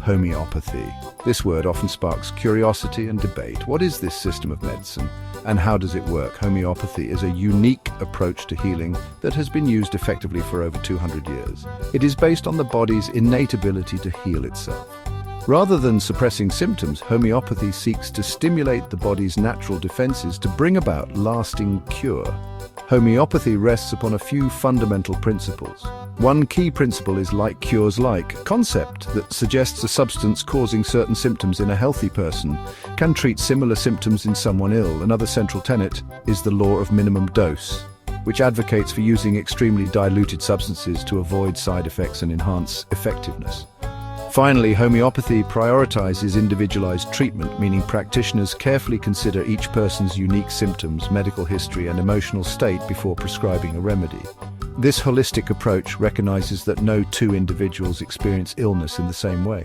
homeopathy. This word often sparks curiosity and debate. What is this system of medicine, and how does it work? Homeopathy is a unique approach to healing that has been used effectively for over 200 years. It is based on the body's innate ability to heal itself. Rather than suppressing symptoms, homeopathy seeks to stimulate the body's natural defenses to bring about lasting cure. Homeopathy rests upon a few fundamental principles. One key principle is like cures like, a concept that suggests a substance causing certain symptoms in a healthy person can treat similar symptoms in someone ill. Another central tenet is the law of minimum dose, which advocates for using extremely diluted substances to avoid side effects and enhance effectiveness. Finally, homeopathy prioritizes individualized treatment, meaning practitioners carefully consider each person's unique symptoms, medical history, and emotional state before prescribing a remedy. This holistic approach recognizes that no two individuals experience illness in the same way.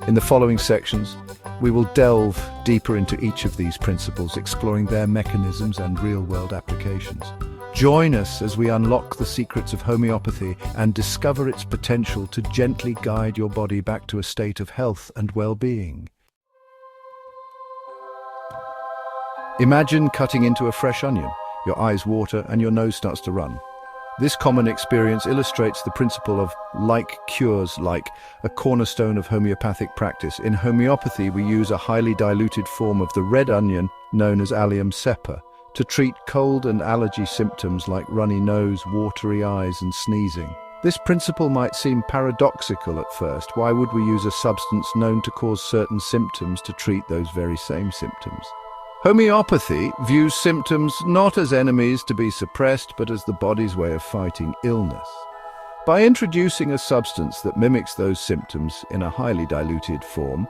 In the following sections, we will delve deeper into each of these principles, exploring their mechanisms and real-world applications. Join us as we unlock the secrets of homeopathy and discover its potential to gently guide your body back to a state of health and well-being. Imagine cutting into a fresh onion. Your eyes water and your nose starts to run. This common experience illustrates the principle of like cures like, a cornerstone of homeopathic practice. In homeopathy, we use a highly diluted form of the red onion known as Allium cepa to treat cold and allergy symptoms like runny nose, watery eyes, and sneezing. This principle might seem paradoxical at first. Why would we use a substance known to cause certain symptoms to treat those very same symptoms? Homeopathy views symptoms not as enemies to be suppressed, but as the body's way of fighting illness. By introducing a substance that mimics those symptoms in a highly diluted form,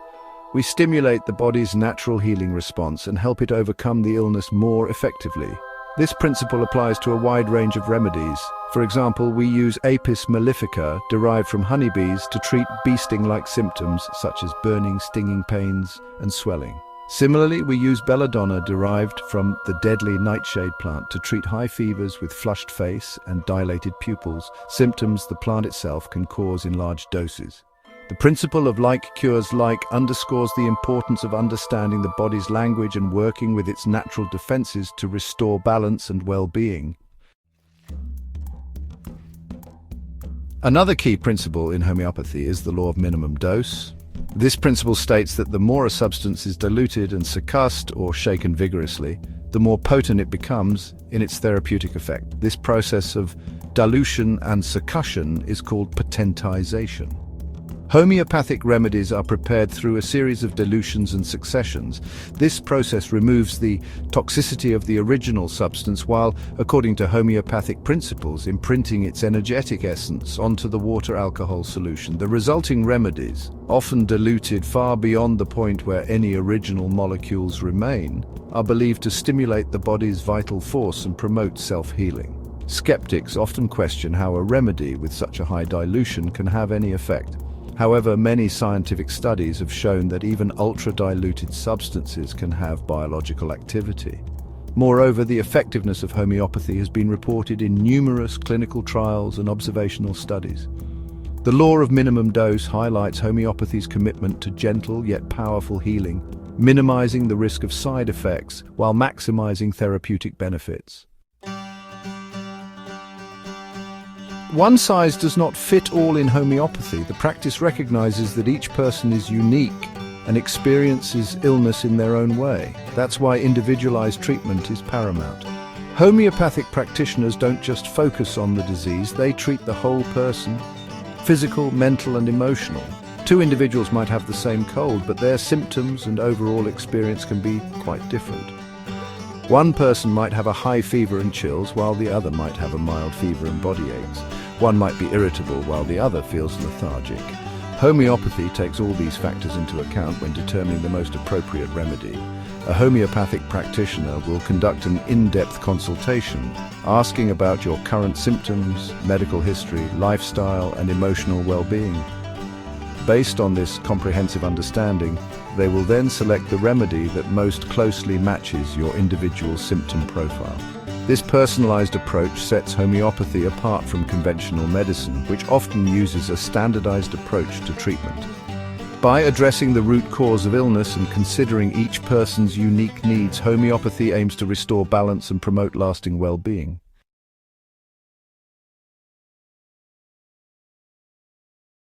we stimulate the body's natural healing response and help it overcome the illness more effectively. This principle applies to a wide range of remedies. For example, we use Apis mellifica, derived from honeybees, to treat bee-sting-like symptoms such as burning, stinging pains, and swelling. Similarly, we use belladonna, derived from the deadly nightshade plant, to treat high fevers with flushed face and dilated pupils, symptoms the plant itself can cause in large doses. The principle of like cures like underscores the importance of understanding the body's language and working with its natural defenses to restore balance and well-being. Another key principle in homeopathy is the law of minimum dose. This principle states that the more a substance is diluted and succussed or shaken vigorously, the more potent it becomes in its therapeutic effect. This process of dilution and succussion is called potentization. Homeopathic remedies are prepared through a series of dilutions and successions. This process removes the toxicity of the original substance while, according to homeopathic principles, imprinting its energetic essence onto the water-alcohol solution. The resulting remedies, often diluted far beyond the point where any original molecules remain, are believed to stimulate the body's vital force and promote self-healing. Skeptics often question how a remedy with such a high dilution can have any effect. However, many scientific studies have shown that even ultra-diluted substances can have biological activity. Moreover, the effectiveness of homeopathy has been reported in numerous clinical trials and observational studies. The law of minimum dose highlights homeopathy's commitment to gentle yet powerful healing, minimizing the risk of side effects while maximizing therapeutic benefits. One size does not fit all in homeopathy. The practice recognizes that each person is unique and experiences illness in their own way. That's why individualized treatment is paramount. Homeopathic practitioners don't just focus on the disease, they treat the whole person, physical, mental, and emotional. Two individuals might have the same cold, but their symptoms and overall experience can be quite different. One person might have a high fever and chills, while the other might have a mild fever and body aches. One might be irritable, while the other feels lethargic. Homeopathy takes all these factors into account when determining the most appropriate remedy. A homeopathic practitioner will conduct an in-depth consultation, asking about your current symptoms, medical history, lifestyle, and emotional well-being. Based on this comprehensive understanding, they will then select the remedy that most closely matches your individual symptom profile. This personalized approach sets homeopathy apart from conventional medicine, which often uses a standardized approach to treatment. By addressing the root cause of illness and considering each person's unique needs, homeopathy aims to restore balance and promote lasting well-being.